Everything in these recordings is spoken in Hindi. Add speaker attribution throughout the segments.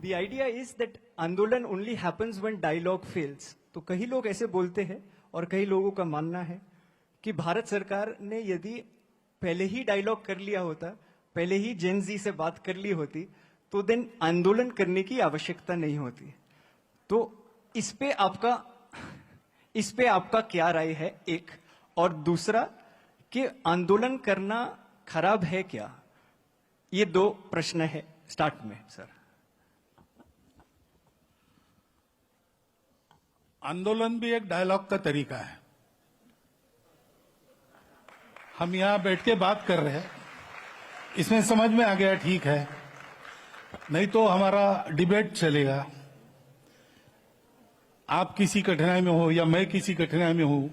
Speaker 1: The idea is that आंदोलन only happens when dialogue fails. तो कई लोग ऐसे बोलते हैं और कई लोगों का मानना है कि भारत सरकार ने यदि पहले ही डायलॉग कर लिया होता, पहले ही जेन जी से बात कर ली होती, तो देन आंदोलन करने की आवश्यकता नहीं होती। तो इस पे आपका क्या राय है, एक, और दूसरा कि आंदोलन करना खराब है क्या? ये दो प्रश्न है स्टार्ट में सर।
Speaker 2: आंदोलन भी एक डायलॉग का तरीका है। हम यहां बैठ के बात कर रहे हैं, इसमें समझ में आ गया ठीक है, नहीं तो हमारा डिबेट चलेगा। आप किसी कठिनाई में हो या मैं किसी कठिनाई में हूं,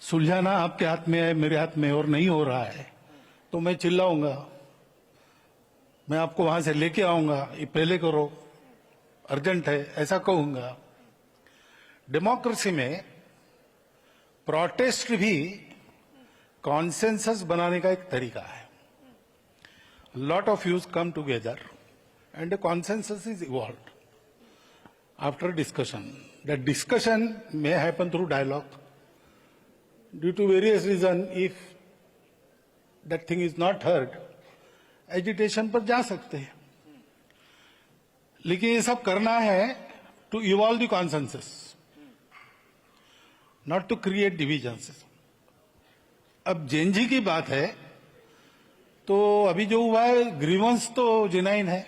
Speaker 2: सुलझाना आपके हाथ में है, मेरे हाथ में, और नहीं हो रहा है तो मैं चिल्लाऊंगा, मैं आपको वहां से लेके आऊंगा, ये पहले करो, अर्जेंट है, ऐसा कहूंगा। डेमोक्रेसी में प्रोटेस्ट भी कॉन्सेंसस बनाने का एक तरीका है। Lot of views come together and a consensus is evolved after discussion. That discussion may happen through dialogue. Due to various reasons, if that thing is not heard, agitation पर जा सकते हैं। लेकिन ये सब करना है to evolve the consensus, not to create divisions. अब जेएनजी की बात है तो अभी जो हुआ है, ग्रीवेंस तो जेन्युइन है।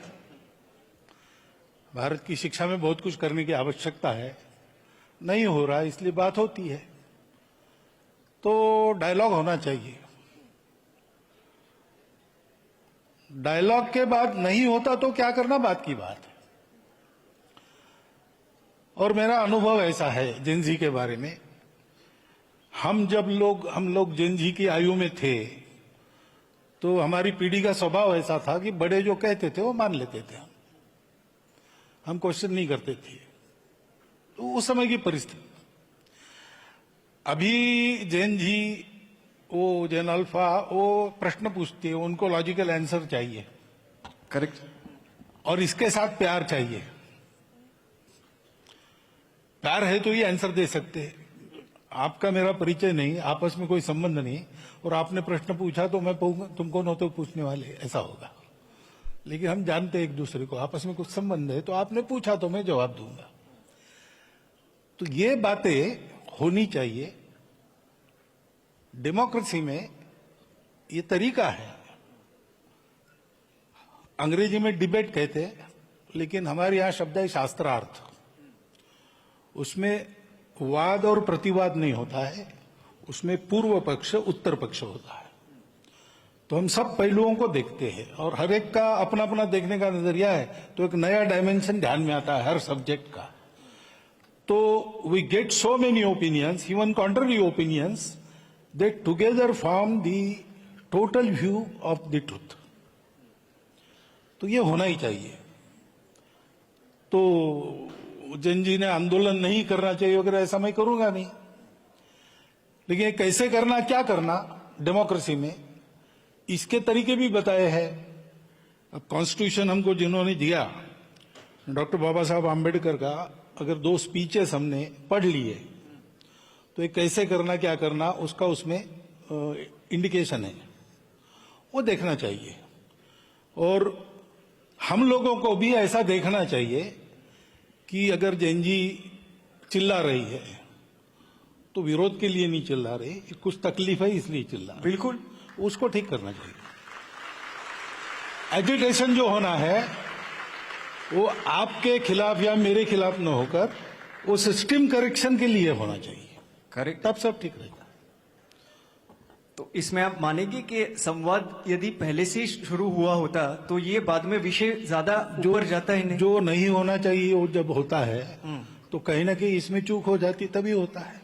Speaker 2: भारत की शिक्षा में बहुत कुछ करने की आवश्यकता है, नहीं हो रहा है, इसलिए बात होती है। तो डायलॉग होना चाहिए। डायलॉग के बाद नहीं होता तो क्या करना, बात की बात है। और मेरा अनुभव ऐसा है जेएनजी के बारे में, हम लोग जेएनजी की आयु में थे तो हमारी पीढ़ी का स्वभाव ऐसा था कि बड़े जो कहते थे वो मान लेते थे, हम क्वेश्चन नहीं करते थे। तो उस समय की परिस्थिति। अभी जेएनजी, वो जेन अल्फा, वो प्रश्न पूछती है, उनको लॉजिकल आंसर चाहिए,
Speaker 1: करेक्ट,
Speaker 2: और इसके साथ प्यार चाहिए। प्यार है तो ये आंसर दे सकते हैं। आपका मेरा परिचय नहीं, आपस में कोई संबंध नहीं, और आपने प्रश्न पूछा तो मैं तुमको न तो पूछने वाले, ऐसा होगा। लेकिन हम जानते हैं एक दूसरे को, आपस में कुछ संबंध है, तो आपने पूछा तो मैं जवाब दूंगा। तो ये बातें होनी चाहिए। डेमोक्रेसी में ये तरीका है। अंग्रेजी में डिबेट कहते हैं, लेकिन हमारे यहां शब्द है शास्त्रार्थ। उसमें वाद और प्रतिवाद नहीं होता है, उसमें पूर्व पक्ष उत्तर पक्ष होता है। तो हम सब पहलुओं को देखते हैं और हर एक का अपना अपना देखने का नजरिया है, तो एक नया डायमेंशन ध्यान में आता है हर सब्जेक्ट का। तो we get so many opinions, even contrary opinions, they together form the total view of the truth. तो ये होना ही चाहिए। तो जेएनजी ने आंदोलन नहीं करना चाहिए वगैरह, ऐसा मैं करूंगा नहीं। लेकिन कैसे करना, क्या करना डेमोक्रेसी में, इसके तरीके भी बताए हैं। अब कॉन्स्टिट्यूशन हमको जिन्होंने दिया, डॉक्टर बाबा साहब आम्बेडकर का, अगर 2 स्पीचेस हमने पढ़ लिए तो ये कैसे करना, क्या करना, उसका उसमें इंडिकेशन है, वो देखना चाहिए। और हम लोगों को भी ऐसा देखना चाहिए कि अगर जेएनजी चिल्ला रही है तो विरोध के लिए नहीं चिल्ला रही, कुछ तकलीफ है इसलिए चिल्ला रही।
Speaker 1: बिल्कुल,
Speaker 2: उसको ठीक करना चाहिए। एजिटेशन जो होना है वो आपके खिलाफ या मेरे खिलाफ न होकर वो सिस्टम करेक्शन के लिए होना चाहिए,
Speaker 1: करेक्ट,
Speaker 2: तब सब ठीक रहेगा।
Speaker 1: तो इसमें आप मानेंगे कि संवाद यदि पहले से शुरू हुआ होता तो ये बाद में विषय ज्यादा ऊपर जाता है नहीं?
Speaker 2: जो नहीं होना चाहिए वो जब होता है तो कहीं ना कहीं इसमें चूक हो जाती, तभी होता है।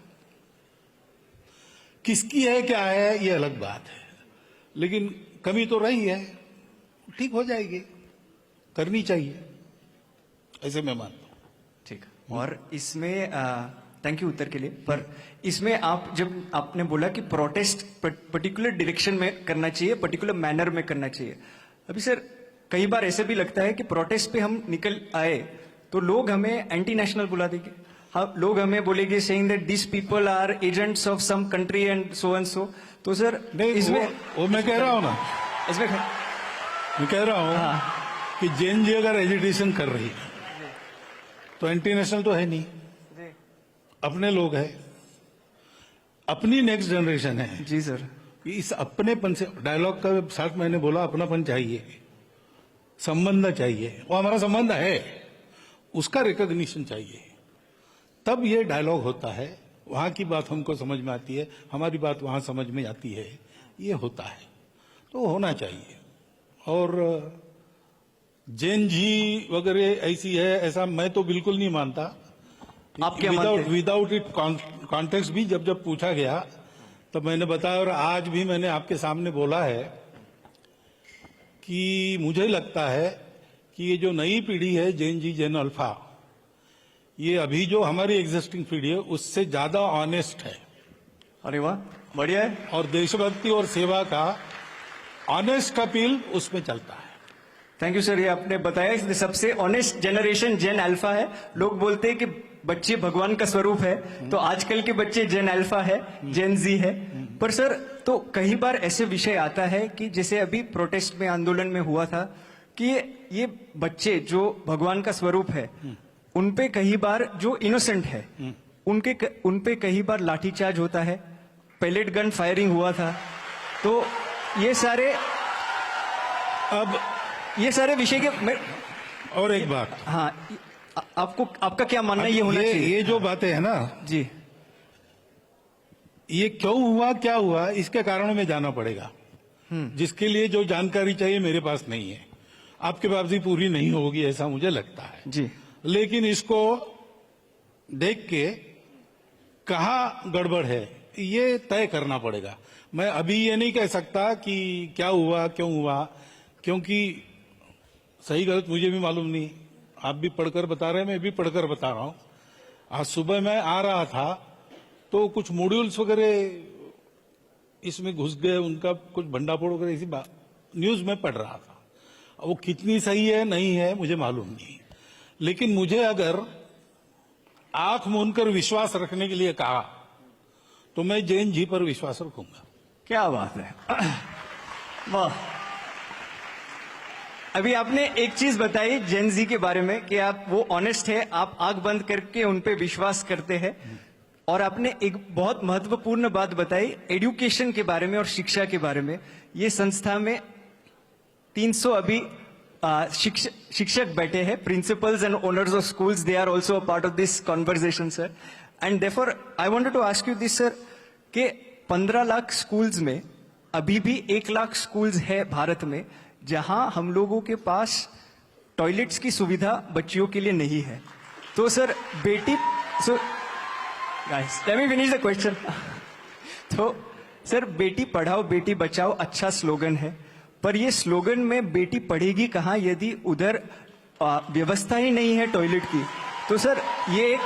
Speaker 2: किसकी है क्या है ये अलग बात है, लेकिन कमी तो रही है, ठीक हो जाएगी, करनी चाहिए, ऐसे मैं मानता हूं।
Speaker 1: ठीक। और इसमें थैंक यू उत्तर के लिए। पर इसमें आप जब आपने बोला कि प्रोटेस्ट पर्टिकुलर डायरेक्शन में करना चाहिए, पर्टिकुलर मैनर में करना चाहिए, अभी सर कई बार ऐसे भी लगता है कि प्रोटेस्ट पे हम निकल आए तो लोग हमें एंटी नेशनल बुला देंगे, हाँ लोग हमें बोलेंगे saying that this people are agents of some country and so. तो सर
Speaker 2: नहीं,
Speaker 1: इसमें
Speaker 2: वो मैं कह रहा हूं ना,
Speaker 1: इसमें
Speaker 2: मैं कह रहा हूं
Speaker 1: हाँ
Speaker 2: कि जैन जी अगर एजिटेशन कर रही है तो एंटी नेशनल तो है नहीं, अपने लोग हैं, अपनी नेक्स्ट जनरेशन है।
Speaker 1: जी सर।
Speaker 2: इस अपनेपन से डायलॉग का साथ मैंने बोला अपनापन चाहिए, संबंध चाहिए, वो हमारा संबंध है, उसका रिकॉग्निशन चाहिए, तब ये डायलॉग होता है। वहां की बात हमको समझ में आती है, हमारी बात वहां समझ में आती है, ये होता है, तो होना चाहिए। और जैन जी वगैरह ऐसी है ऐसा मैं तो बिल्कुल नहीं मानता।
Speaker 1: आप क्या मानते हैं?
Speaker 2: विदाउट इट कॉन्टेक्स्ट भी जब पूछा गया तब मैंने बताया, और आज भी मैंने आपके सामने बोला है कि मुझे लगता है कि ये जो नई पीढ़ी है जैन जी जैन अल्फा, ये अभी जो हमारी एग्जिस्टिंग पीढ़ी है उससे ज्यादा ऑनेस्ट है,
Speaker 1: अरे वाह बढ़िया है।
Speaker 2: और देशभक्ति और सेवा का ऑनेस्ट अपील उसमें चलता है।
Speaker 1: थैंक यू सर, ये आपने बताया कि सबसे ऑनेस्ट जनरेशन जेन अल्फा है। लोग बोलते हैं कि बच्चे भगवान का स्वरूप है, तो आजकल के बच्चे जेन अल्फा है, जेन जी है। पर सर तो कई बार ऐसे विषय आता है कि जैसे अभी प्रोटेस्ट में आंदोलन में हुआ था कि ये बच्चे जो भगवान का स्वरूप है उनपे कई बार जो इनोसेंट है उनपे कई बार लाठीचार्ज होता है, पैलेट गन फायरिंग हुआ था। तो ये सारे विषय के
Speaker 2: और एक बात,
Speaker 1: हाँ आपका क्या मानना है ये होना चाहिए?
Speaker 2: ये जो बातें है ना
Speaker 1: जी,
Speaker 2: ये क्यों हुआ क्या हुआ इसके कारणों में जाना पड़ेगा, जिसके लिए जो जानकारी चाहिए मेरे पास नहीं है, आपके पास भी पूरी नहीं होगी ऐसा मुझे लगता है
Speaker 1: जी।
Speaker 2: लेकिन इसको देख के कहाँ गड़बड़ है ये तय करना पड़ेगा। मैं अभी ये नहीं कह सकता कि क्या हुआ क्यों हुआ, क्योंकि सही गलत मुझे भी मालूम नहीं। आप भी पढ़कर बता रहे हैं, मैं भी पढ़कर बता रहा हूं। आज सुबह मैं आ रहा था तो कुछ मॉड्यूल्स वगैरह इसमें घुस गए, उनका कुछ भंडाफोड़ वगैरह इसी न्यूज में पढ़ रहा था। वो कितनी सही है नहीं है मुझे मालूम नहीं, लेकिन मुझे अगर आंख मूंदकर विश्वास रखने के लिए कहा तो मैं जैन जी पर विश्वास रखूंगा।
Speaker 1: क्या बात है, वाह। अभी आपने एक चीज बताई जेन जी के बारे में कि आप वो ऑनेस्ट है, आप आंख बंद करके उन पे विश्वास करते हैं। और आपने एक बहुत महत्वपूर्ण बात बताई एजुकेशन के बारे में और शिक्षा के बारे में। ये संस्था में 300 अभी शिक्षक बैठे हैं, principals and owners of schools, they are also a part of this conversation sir. And therefore I wanted to ask you this sir कि 15 लाख स्कूल्स में अभी भी 1 लाख स्कूल्स है भारत में जहां हम लोगों के पास टॉयलेट्स की सुविधा बच्चियों के लिए नहीं है। तो sir guys let me finish the question. तो सर बेटी पढ़ाओ बेटी बचाओ अच्छा स्लोगन है, पर ये स्लोगन में बेटी पढ़ेगी कहाँ यदि उधर व्यवस्था ही नहीं है टॉयलेट की। तो सर ये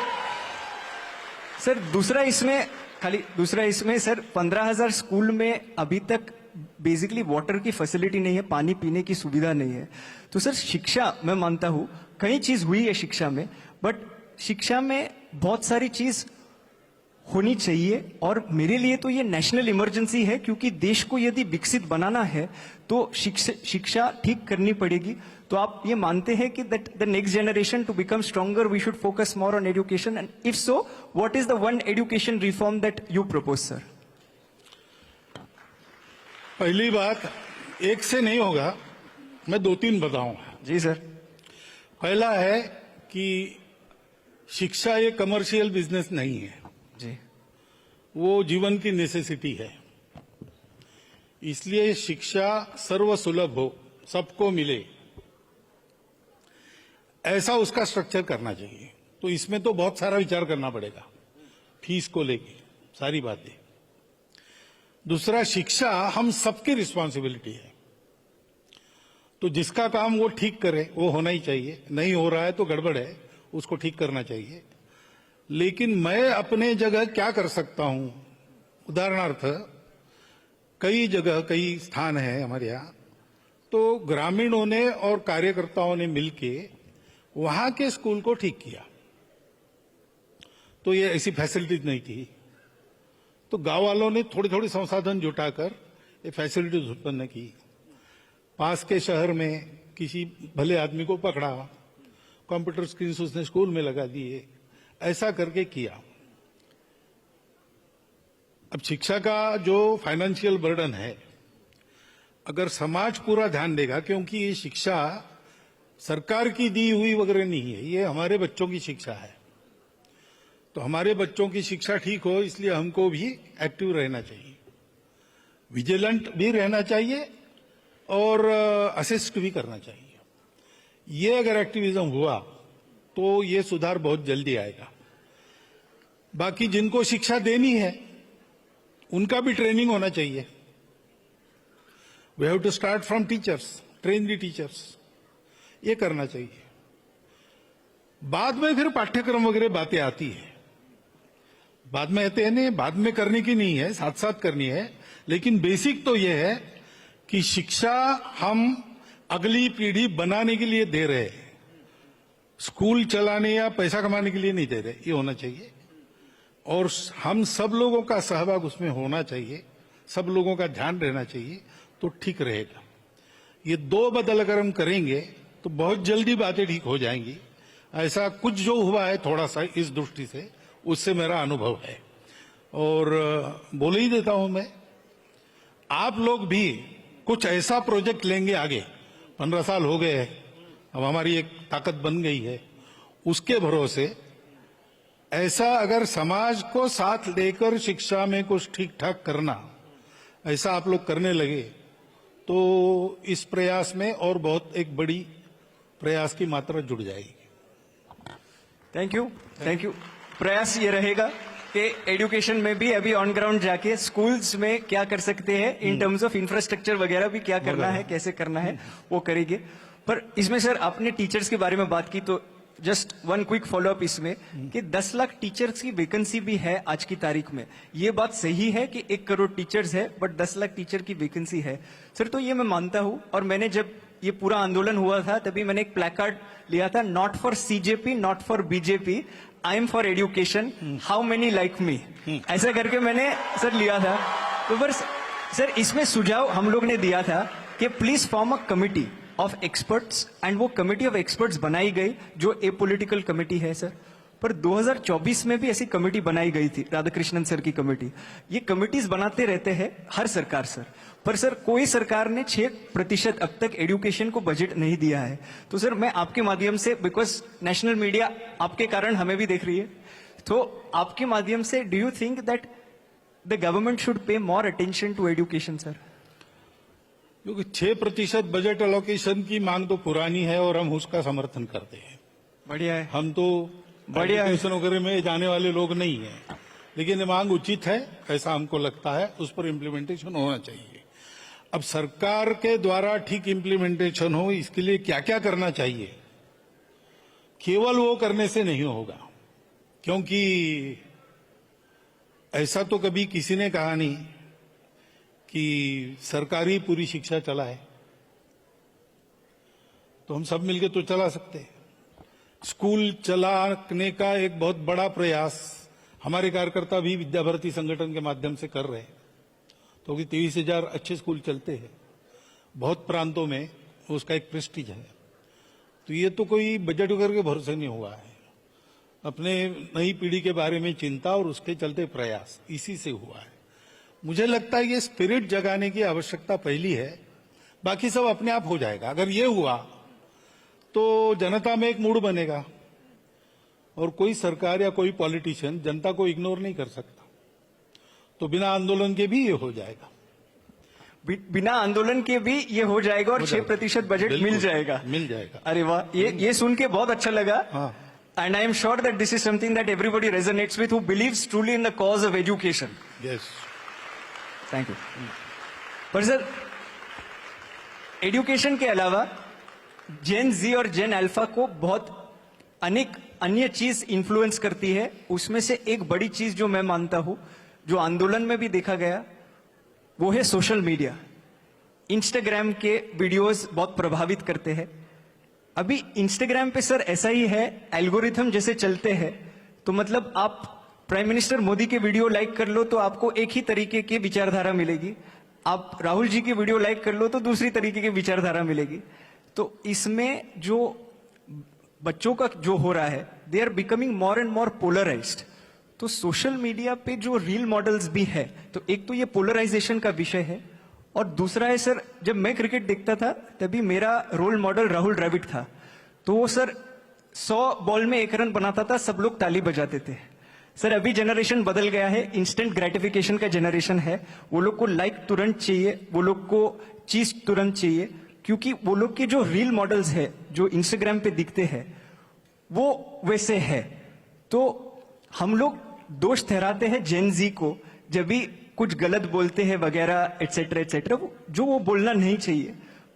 Speaker 1: सर दूसरा इसमें सर 15,000 स्कूल में अभी तक बेसिकली वाटर की फैसिलिटी नहीं है, पानी पीने की सुविधा नहीं है। तो सर शिक्षा मैं मानता हूं कई चीज हुई है शिक्षा में, बट शिक्षा में बहुत सारी चीज होनी चाहिए। और मेरे लिए तो ये नेशनल इमरजेंसी है, क्योंकि देश को यदि विकसित बनाना है तो शिक्षा ठीक करनी पड़ेगी। तो आप ये मानते हैं कि that the next generation to become stronger we should focus more on education, and if so what is the one education reform that you propose sir?
Speaker 2: पहली बात एक से नहीं होगा, मैं 2-3 बताऊंगा।
Speaker 1: जी सर।
Speaker 2: पहला है कि शिक्षा ये कमर्शियल बिजनेस नहीं है
Speaker 1: जी,
Speaker 2: वो जीवन की नेसेसिटी है। इसलिए शिक्षा सर्वसुलभ हो, सबको मिले, ऐसा उसका स्ट्रक्चर करना चाहिए। तो इसमें तो बहुत सारा विचार करना पड़ेगा, फीस को लेके सारी बातें। दूसरा, शिक्षा हम सबकी रिस्पॉन्सिबिलिटी है, तो जिसका काम वो ठीक करे वो होना ही चाहिए। नहीं हो रहा है तो गड़बड़ है, उसको ठीक करना चाहिए। लेकिन मैं अपने जगह क्या कर सकता हूं, उदाहरणार्थ कई जगह कई स्थान है हमारे यहाँ, तो ग्रामीणों ने और कार्यकर्ताओं ने मिलके वहां के स्कूल को ठीक किया। तो ये ऐसी फैसिलिटीज नहीं थी, तो गांव वालों ने थोड़ी थोड़ी संसाधन जुटाकर ये फैसिलिटीज उत्पन्न की। पास के शहर में किसी भले आदमी को पकड़ा, कंप्यूटर स्क्रीन उसने स्कूल में लगा दिए, ऐसा करके किया। अब शिक्षा का जो फाइनेंशियल बर्डन है, अगर समाज पूरा ध्यान देगा, क्योंकि ये शिक्षा सरकार की दी हुई वगैरह नहीं है, ये हमारे बच्चों की शिक्षा है। तो हमारे बच्चों की शिक्षा ठीक हो, इसलिए हमको भी एक्टिव रहना चाहिए, विजिलेंट भी रहना चाहिए और असिस्ट भी करना चाहिए। ये अगर एक्टिविज्म हुआ तो ये सुधार बहुत जल्दी आएगा। बाकी जिनको शिक्षा देनी है उनका भी ट्रेनिंग होना चाहिए। We have to start from teachers, train the teachers, ये करना चाहिए। बाद में फिर पाठ्यक्रम वगैरह बातें आती है, बाद में आते हैं नहीं, बाद में करने की नहीं है, साथ साथ करनी है। लेकिन बेसिक तो यह है कि शिक्षा हम अगली पीढ़ी बनाने के लिए दे रहे हैं, स्कूल चलाने या पैसा कमाने के लिए नहीं दे रहे, ये होना चाहिए। और हम सब लोगों का सहभाग उसमें होना चाहिए, सब लोगों का ध्यान रहना चाहिए, तो ठीक रहेगा। ये दो बदल अगर हम करेंगे तो बहुत जल्दी बातें ठीक हो जाएंगी। ऐसा कुछ जो हुआ है थोड़ा सा इस दृष्टि से, उससे मेरा अनुभव है। और बोल ही देता हूं मैं, आप लोग भी कुछ ऐसा प्रोजेक्ट लेंगे आगे, 15 साल हो गए हैं, अब हमारी एक ताकत बन गई है, उसके भरोसे ऐसा अगर समाज को साथ लेकर शिक्षा में कुछ ठीक ठाक करना, ऐसा आप लोग करने लगे तो इस प्रयास में और बहुत एक बड़ी प्रयास की मात्रा जुड़ जाएगी।
Speaker 1: Thank you. प्रयास ये रहेगा कि एजुकेशन में भी अभी ऑन ग्राउंड जाके स्कूल्स में क्या कर सकते हैं, इन टर्म्स ऑफ इंफ्रास्ट्रक्चर वगैरह भी क्या करना है, कैसे करना है, वो करेंगे। पर इसमें सर आपने टीचर्स के बारे में बात की, तो जस्ट वन क्विक फॉलोअप इसमें कि 10 लाख टीचर्स की वैकेंसी भी है आज की तारीख में। ये बात सही है कि 1 करोड़ टीचर्स है, बट 10 लाख टीचर की वैकेंसी है सर, तो ये मैं मानता हूं। और मैंने जब ये पूरा आंदोलन हुआ था तभी मैंने एक प्लेकार्ड लिया था, not for CJP, not for BJP, I am for education, how many like me, ऐसा करके मैंने सर लिया था। तो पर सर इसमें सुझाव हम लोग ने दिया था कि please form a committee of experts, and वो कमिटी ऑफ एक्सपर्ट्स बनाई गई जो ए पॉलिटिकल कमिटी है सर। पर 2024 में भी ऐसी कमिटी बनाई गई थी, राधाकृष्णन सर की कमिटी। ये कमिटीज बनाते रहते हैं हर सरकार सर, पर सर कोई सरकार ने 6% अब तक एजुकेशन को बजट नहीं दिया है। तो सर मैं आपके माध्यम से, बिकॉज नेशनल मीडिया आपके कारण हमें भी देख रही है, तो आपके माध्यम से do you think that the government should pay more attention to education sir?
Speaker 2: क्योंकि 6% बजट एलोकेशन की मांग तो पुरानी है और हम उसका समर्थन करते हैं।
Speaker 1: बढ़िया है,
Speaker 2: हम तो
Speaker 1: बढ़िया है।
Speaker 2: एजुकेशन वगैरह में जाने वाले लोग नहीं हैं, लेकिन ये मांग उचित है, ऐसा हमको लगता है, उस पर इम्प्लीमेंटेशन होना चाहिए। अब सरकार के द्वारा ठीक इम्प्लीमेंटेशन हो, इसके लिए क्या क्या करना चाहिए, केवल वो करने से नहीं होगा। क्योंकि ऐसा तो कभी किसी ने कहा नहीं कि सरकारी पूरी शिक्षा चलाए, तो हम सब मिलकर तो चला सकते हैं। स्कूल चलाने का एक बहुत बड़ा प्रयास हमारे कार्यकर्ता भी विद्या भारती संगठन के माध्यम से कर रहे हैं, तो 23,000 अच्छे स्कूल चलते हैं, बहुत प्रांतों में उसका एक प्रेस्टीज है। तो ये तो कोई बजट वगैरह के भरोसे नहीं हुआ है, अपने नई पीढ़ी के बारे में चिंता और उसके चलते प्रयास, इसी से हुआ है। मुझे लगता है ये स्पिरिट जगाने की आवश्यकता पहली है, बाकी सब अपने आप हो जाएगा। अगर ये हुआ तो जनता में एक मूड बनेगा, और कोई सरकार या कोई पॉलिटिशियन जनता को इग्नोर नहीं कर सकता, तो बिना आंदोलन के भी ये हो जाएगा।
Speaker 1: बिना आंदोलन के भी ये हो जाएगा और 6% बजट मिल जाएगा। अरे वाह, ये सुन के बहुत अच्छा लगा। And I am sure that this is something that everybody resonates with, who believes truly in the cause of education.
Speaker 2: Yes,
Speaker 1: thank you. पर सर एजुकेशन के अलावा जेन जी और जेन अल्फा को बहुत अनेक अन्य चीज इन्फ्लुएंस करती है। उसमें से एक बड़ी चीज जो मैं मानता हूं, जो आंदोलन में भी देखा गया, वो है सोशल मीडिया। इंस्टाग्राम के वीडियोस बहुत प्रभावित करते हैं। अभी इंस्टाग्राम पे सर ऐसा ही है, एल्गोरिथम जैसे चलते हैं, तो मतलब आप प्राइम मिनिस्टर मोदी के वीडियो लाइक कर लो तो आपको एक ही तरीके की विचारधारा मिलेगी, आप राहुल जी की वीडियो लाइक कर लो तो दूसरी तरीके की विचारधारा मिलेगी। तो इसमें जो बच्चों का जो हो रहा है, they are becoming more and more polarised. तो सोशल मीडिया पे जो रील मॉडल्स भी है, तो एक तो ये पोलराइजेशन का विषय है, और दूसरा है सर, जब मैं क्रिकेट देखता था तभी मेरा रोल मॉडल राहुल द्रविड़ था। तो वो सर 100 बॉल में 1 रन बनाता था, सब लोग ताली बजाते थे। सर अभी जनरेशन बदल गया है, इंस्टेंट ग्रेटिफिकेशन का जनरेशन है, वो लोग को लाइक तुरंत चाहिए, वो लोग को चीज तुरंत चाहिए, क्योंकि वो लोग के जो रील मॉडल्स है जो इंस्टाग्राम पे दिखते हैं वो वैसे है। तो हम लोग दोष ठहराते हैं जेन जी को जब भी कुछ गलत बोलते हैं वगैरह एटसेट्रा एटसेट्रा, जो वो बोलना नहीं चाहिए।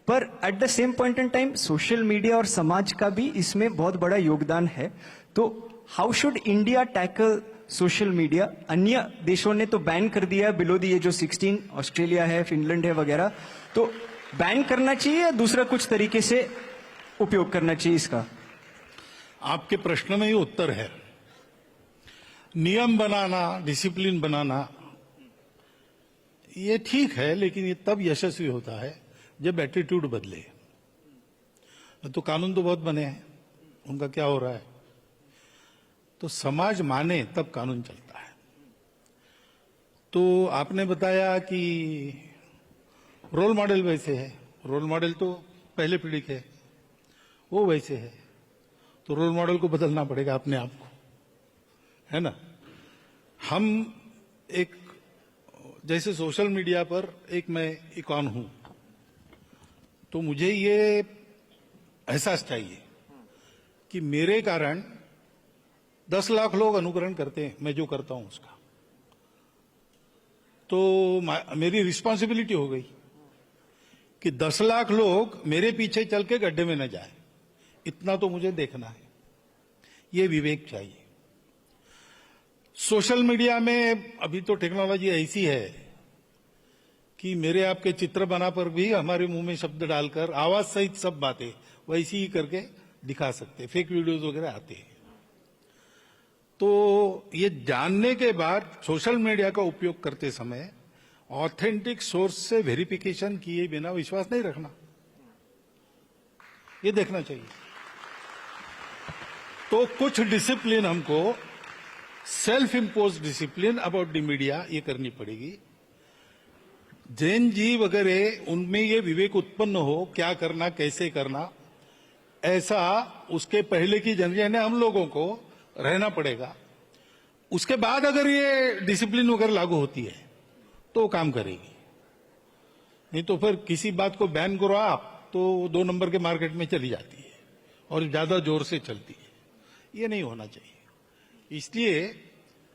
Speaker 1: पर at the same point in time social media और समाज का भी इसमें बहुत बड़ा योगदान है। तो how should India tackle social media? अन्य देशों ने तो बैन कर दिया बिलो दी जो 16, ऑस्ट्रेलिया है, फिनलैंड है वगैरह, तो बैन करना चाहिए या दूसरा कुछ तरीके से उपयोग करना चाहिए इसका?
Speaker 2: आपके प्रश्न में ही उत्तर है। नियम बनाना, डिसिप्लिन बनाना ये ठीक है, लेकिन ये तब यशस्वी होता है जब एटीट्यूड बदले। तो कानून तो बहुत बने हैं, उनका क्या हो रहा है? तो समाज माने तब कानून चलता है। तो आपने बताया कि रोल मॉडल वैसे है, रोल मॉडल तो पहले पीढ़ी के, वो वैसे है, तो रोल मॉडल को बदलना पड़ेगा अपने आप को, है ना? हम एक, जैसे सोशल मीडिया पर एक मैं इकॉन हूं, तो मुझे ये एहसास चाहिए कि मेरे कारण 10 लाख लोग अनुकरण करते हैं मैं जो करता हूं उसका, तो मेरी रिस्पॉन्सिबिलिटी हो गई कि 10 लाख लोग मेरे पीछे चल के गड्ढे में न जाए, इतना तो मुझे देखना है। ये विवेक चाहिए। सोशल मीडिया में अभी तो टेक्नोलॉजी ऐसी है कि मेरे आपके चित्र बना पर भी हमारे मुंह में शब्द डालकर आवाज सहित सब बातें वैसी ही करके दिखा सकते, फेक वीडियोस वगैरह आते हैं। तो ये जानने के बाद सोशल मीडिया का उपयोग करते समय ऑथेंटिक सोर्स से वेरिफिकेशन किए बिना विश्वास नहीं रखना, ये देखना चाहिए। तो कुछ डिसिप्लिन हमको, self impose discipline about the media, ये करनी पड़ेगी। जैन जी वगैरह उनमें ये विवेक उत्पन्न हो क्या करना कैसे करना, ऐसा उसके पहले की जनरेशन है, हम लोगों को रहना पड़ेगा। उसके बाद अगर ये डिसिप्लिन वगैरह लागू होती है तो वो काम करेगी, नहीं तो फिर किसी बात को बैन करो आप तो 2 नंबर के मार्केट में चली जाती है और ज्यादा जोर से चलती है। ये नहीं होना चाहिए। इसलिए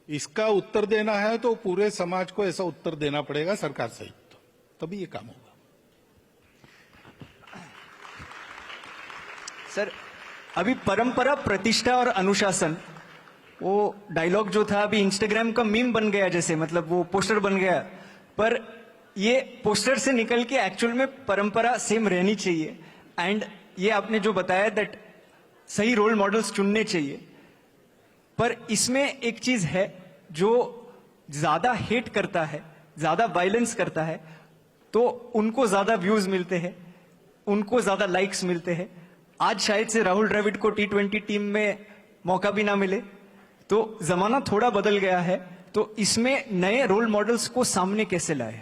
Speaker 2: इसका उत्तर देना है तो पूरे समाज को ऐसा उत्तर देना पड़ेगा सरकार सहित, तभी ये काम होगा।
Speaker 1: सर अभी परंपरा, प्रतिष्ठा और अनुशासन, वो डायलॉग जो था अभी इंस्टाग्राम का मीम बन गया, जैसे मतलब वो पोस्टर बन गया, पर ये पोस्टर से निकल के एक्चुअल में परंपरा सेम रहनी चाहिए। एंड ये आपने जो बताया दैट सही रोल मॉडल्स चुनने चाहिए, पर इसमें एक चीज है, जो ज्यादा हेट करता है, ज्यादा वायलेंस करता है, तो उनको ज्यादा व्यूज मिलते हैं, उनको ज्यादा लाइक्स मिलते हैं। आज शायद से राहुल द्रविड़ को T20 टीम में मौका भी ना मिले, तो जमाना थोड़ा बदल गया है। तो इसमें नए रोल मॉडल्स को सामने कैसे लाए?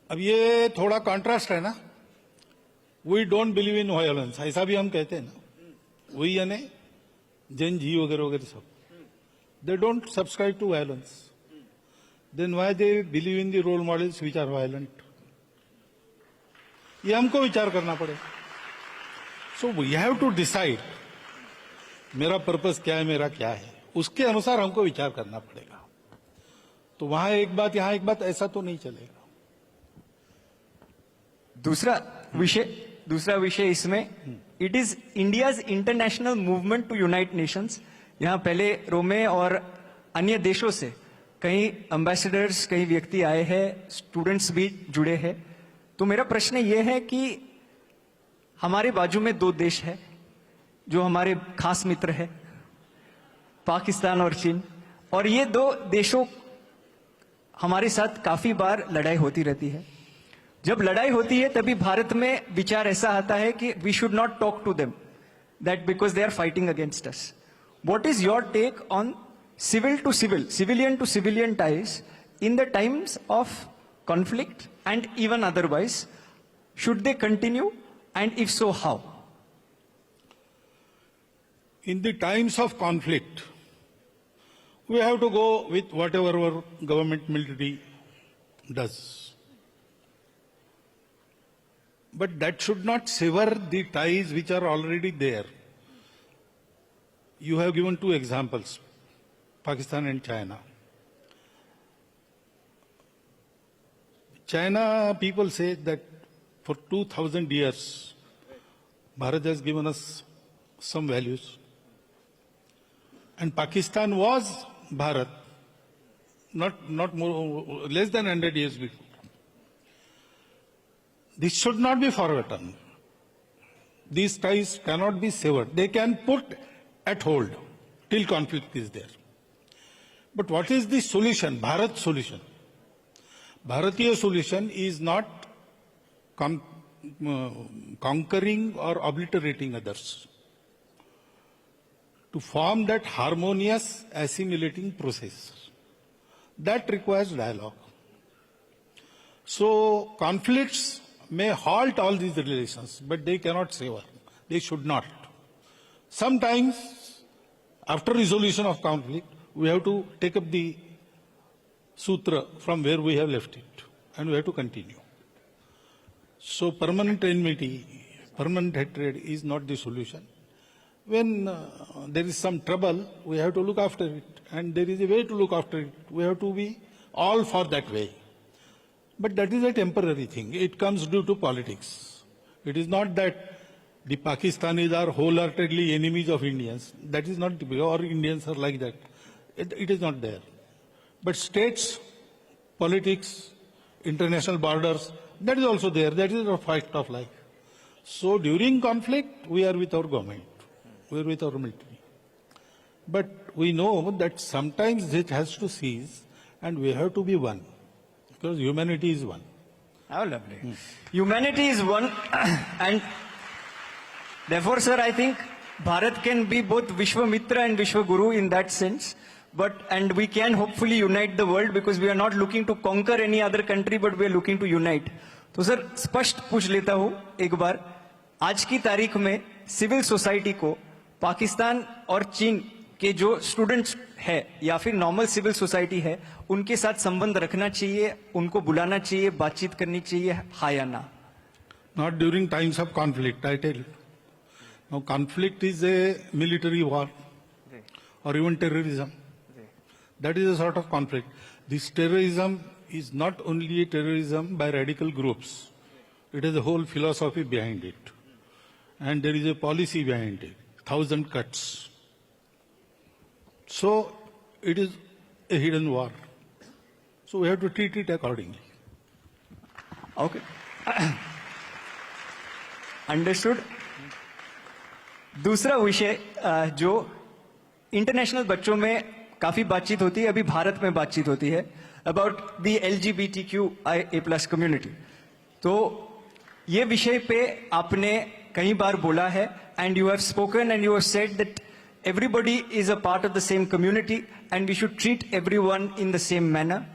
Speaker 2: अब ये थोड़ा कॉन्ट्रास्ट है ना, we don't believe in violence, ऐसा भी हम कहते हैं ना, वही यानी जैन जी वगैरह वगैरह सब, they don't subscribe to violence, then why they believe in the role models which are violent? ये हमको विचार करना पड़ेगा। So we have to decide मेरा पर्पस क्या है, मेरा क्या है, उसके अनुसार हमको विचार करना पड़ेगा। तो वहां एक बात यहां एक बात, ऐसा तो नहीं चलेगा।
Speaker 1: दूसरा विषय इसमें, it is India's international movement to unite nations. यहाँ पहले रोमे और अन्य देशों से कई एम्बेसडर्स, कई व्यक्ति आए हैं, स्टूडेंट्स भी जुड़े हैं। तो मेरा प्रश्न ये है कि हमारे बाजू में दो देश है जो हमारे खास मित्र है, पाकिस्तान और चीन, और ये दो देशों हमारे साथ काफी बार लड़ाई होती रहती है। जब लड़ाई होती है तभी भारत में विचार ऐसा आता है कि we should not talk to them, that because they are fighting against us. What is your take on civil to civil, civilian to civilian ties in the times of conflict and even otherwise? Should they continue, and if so, how?
Speaker 2: In the times of conflict, we have to go with whatever our government military does. But that should not sever the ties which are already there. You have given two examples, Pakistan and China. China, people say that for 2000 years, Bharat has given us some values. And Pakistan was Bharat, not more, less than 100 years before. This should not be forgotten. These ties cannot be severed. They can put at hold till conflict is there. But what is the solution, Bharat solution? Bharatiya solution is not conquering or obliterating others. To form that harmonious assimilating process, that requires dialogue. So conflicts may halt all these relations, but they cannot sever. They should not. Sometimes, after resolution of conflict, we have to take up the sutra from where we have left it, and we have to continue. So permanent enmity, permanent hatred is not the solution. When there is some trouble, we have to look after it, and there is a way to look after it. We have to be all for that way. But that is a temporary thing. It comes due to politics. It is not that the Pakistanis are wholeheartedly enemies of Indians. That is not, or Indians are like that. It is not there. But states, politics, international borders, that is also there. That is a fact of life. So during conflict, we are with our government. We are with our military. But we know that sometimes it has to cease, and we have to be one. Because humanity is one.
Speaker 1: How lovely. Humanity is one, and therefore, sir, I think Bharat can be both Vishwamitra and Vishwaguru in that sense. And we can hopefully unite the world, because we are not looking to conquer any other country, but we are looking to unite. तो सर स्पष्ट पूछ लेता हूं एक बार, आज की तारीख में सिविल सोसाइटी को पाकिस्तान और चीन के जो स्टूडेंट्स है या फिर नॉर्मल सिविल सोसाइटी है, उनके साथ संबंध रखना चाहिए, उनको बुलाना चाहिए, बातचीत करनी चाहिए, हाँ या ना?
Speaker 2: Not during times of conflict, I tell you. Now conflict is a military war or even terrorism. That is a sort of conflict. This terrorism is not only a terrorism by radical groups. It is a whole philosophy behind it. And there is a policy behind it. 1,000 cuts. So it is a hidden war. So we have to treat it accordingly.
Speaker 1: Okay. Understood. दूसरा विषय जो इंटरनेशनल बच्चों में काफी बातचीत होती है, अभी भारत में बातचीत होती है अबाउट द LGBTQIA+ कम्युनिटी। तो ये विषय पे आपने कई बार बोला है, and you have spoken and you have said that everybody is a part of the same community and we should treat everyone in the same manner.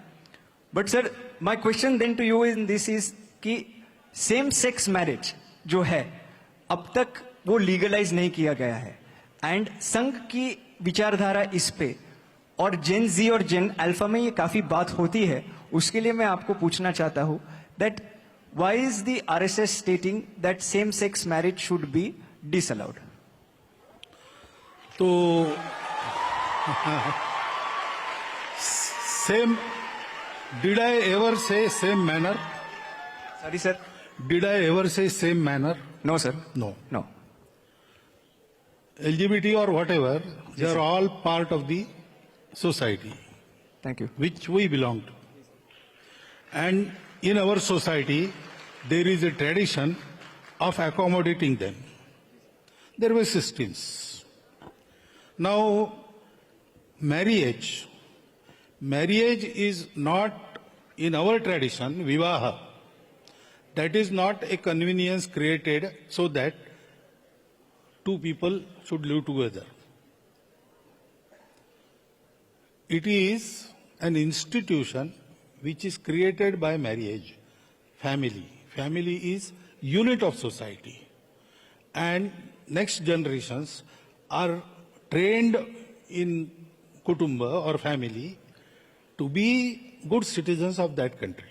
Speaker 1: But sir, my question then to you in this is कि सेम सेक्स मैरिज जो है अब तक वो लीगलाइज नहीं किया गया है, एंड संघ की विचारधारा इस पे और जेन जी और जेन अल्फा में ये काफी बात होती है। उसके लिए मैं आपको पूछना चाहता हूं that why is the RSS stating that same sex marriage should be disallowed?
Speaker 2: तो same, did I ever say same manner?
Speaker 1: Sorry sir,
Speaker 2: did I ever say same manner?
Speaker 1: No sir,
Speaker 2: No.
Speaker 1: No.
Speaker 2: LGBT or whatever, they are all part of the society
Speaker 1: thank you.
Speaker 2: which we belong to. And in our society, there is a tradition of accommodating them. There were systems. Now, marriage is not, in our tradition, vivaha. That is not a convenience created so that two people should live together. It is an institution which is created by marriage, family. Family is unit of society. And next generations are trained in kutumba or family to be good citizens of that country.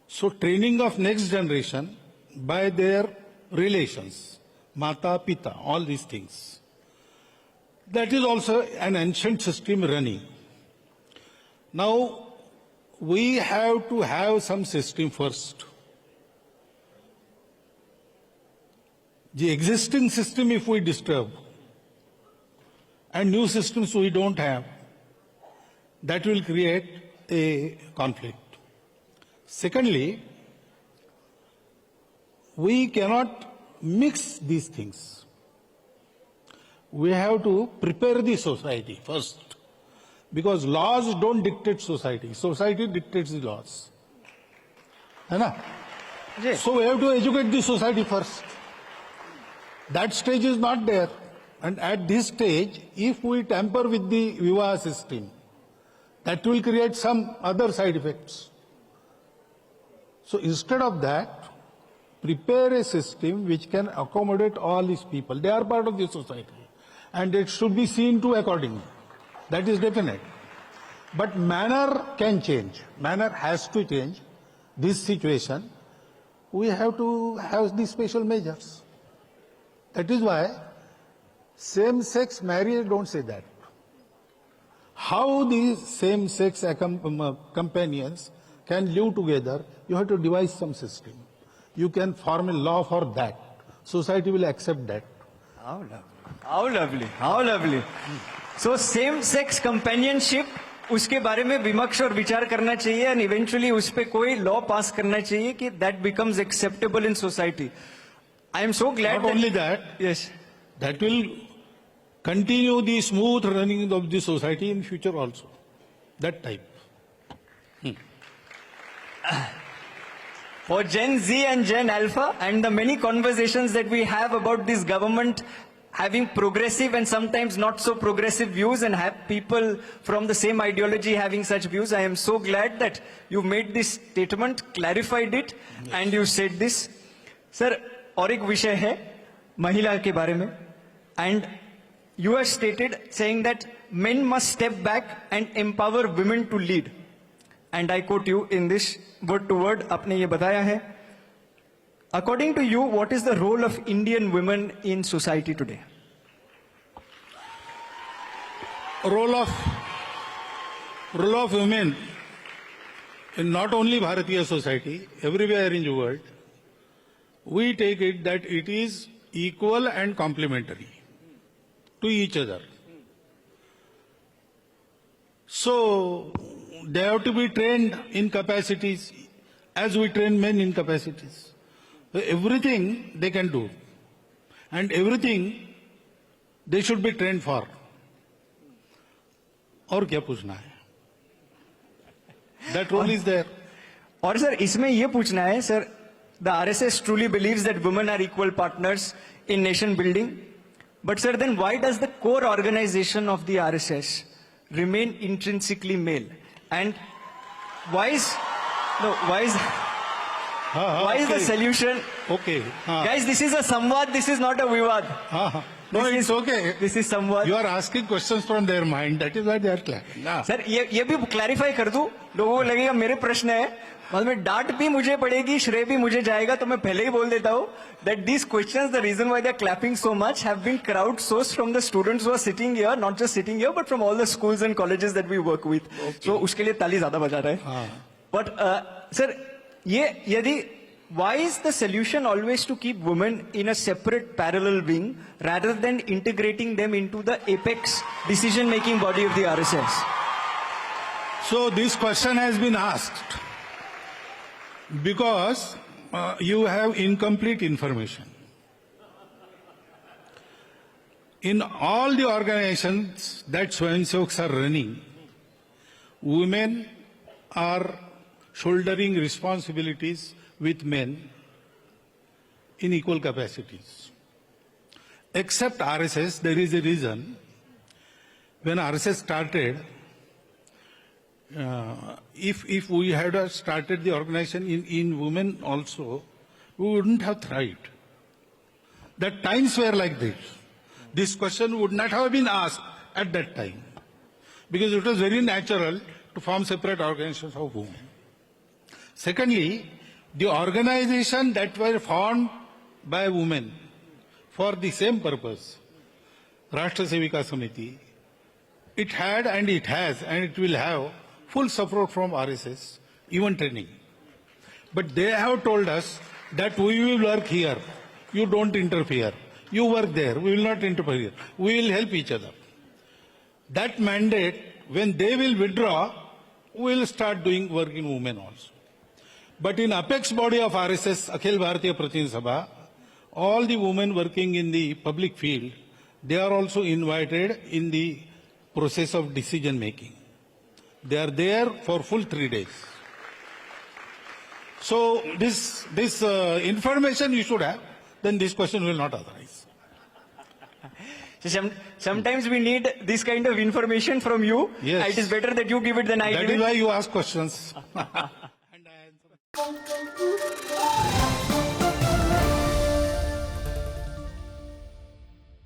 Speaker 2: So training of next generation by their relations, mata, pita, all these things. That is also an ancient system running. Now, we have to have some system first. The existing system, if we disturb, and new systems we don't have, that will create a conflict. Secondly, we cannot mix these things. We have to prepare the society first. Because laws don't dictate society. Society dictates the laws. है ना?
Speaker 1: Yes.
Speaker 2: So we have to educate the society first. That stage is not there. And at this stage, if we tamper with the vivaha system, that will create some other side effects. So instead of that, prepare a system which can accommodate all these people. They are part of the society. And it should be seen to accordingly. That is definite. But manner can change. Manner has to change. This situation, we have to have these special measures. That is why same-sex marriage don't say that. How these same-sex companions can live together, you have to devise some system. You can form a law for that. Society will accept that.
Speaker 1: How lovely. How lovely. How lovely. So same sex companionship, उसके बारे में विमर्श और विचार करना चाहिए and eventually उस पे कोई law pass करना चाहिए कि that becomes acceptable in society. I am so glad.
Speaker 2: Not only that,
Speaker 1: Yes.
Speaker 2: that will continue the smooth running of the society in future also. That type.
Speaker 1: For Gen Z and Gen Alpha and the many conversations that we have about this government having progressive and sometimes not so progressive views and have people from the same ideology having such views, I am so glad that you made this statement, clarified it, and you said this. Sir, और एक विषय है महिला के बारे में, and you have stated saying that men must step back and empower women to lead. And I quote you in this word to word, आपने ये बताया है. According to you, what is the role of Indian women in society today?
Speaker 2: Role of women in not only Bharatiya society, everywhere in the world, we take it that it is equal and complementary to each other. So they have to be trained in capacities as we train men in capacities. So everything they can do and everything they should be trained for. और क्या पूछना है? That role is there.
Speaker 1: और सर इसमें ये पूछना है sir, the RSS truly believes that women are equal partners in nation building. But sir, then why does the core organization of the RSS remain intrinsically male? And why is the solution?
Speaker 2: Okay.
Speaker 1: Guys, this is a samvad, this is not a vivad.
Speaker 2: No,
Speaker 1: This
Speaker 2: it's
Speaker 1: is-
Speaker 2: okay.
Speaker 1: This is samvad.
Speaker 2: You are asking questions from their mind. That is why they are clear.
Speaker 1: Sir ये भी क्लैरिफाई कर दूं, लोगों को लगेगा मेरे प्रश्न है, बाद में डांट भी मुझे पड़ेगी, श्रेय भी मुझे जाएगा, तो मैं पहले ही बोल देता हूं that these questions, the reason why they are clapping so much, have been crowdsourced from the students who are sitting here, not just sitting here, but from all the schools and colleges that we work with. So उसके लिए ताली ज्यादा बजा रहे हैं. But sir, ये यदि why is the solution always to keep women in a separate parallel wing rather than integrating them into the apex decision-making body of the RSS?
Speaker 2: So this question has been asked. Because you have incomplete information. In all the organizations that Swayamsevaks are running, women are shouldering responsibilities with men in equal capacities. Except RSS, there is a reason. When RSS started, if we had started the organization in women also, we wouldn't have thrived. The times were like this. This question would not have been asked at that time, because it was very natural to form separate organizations of women. Secondly, the organization that were formed by women for the same purpose, Rashtra Sevika Samiti, it had and it has and it will have full support from RSS, even training. But they have told us that we will work here, you don't interfere. You work there, we will not interfere. We will help each other. That mandate, when they will withdraw, we will start doing work in women also. But in apex body of RSS, Akhil Bharatiya Pratin Sabha, all the women working in the public field, they are also invited in the process of decision making. They are there for full 3 days. So this information you should have, then this question will not arise.
Speaker 1: So sometimes we need this kind of information from you.
Speaker 2: Yes.
Speaker 1: It is better that you give it than I
Speaker 2: That
Speaker 1: give
Speaker 2: is
Speaker 1: it.
Speaker 2: why you ask questions. And I answer.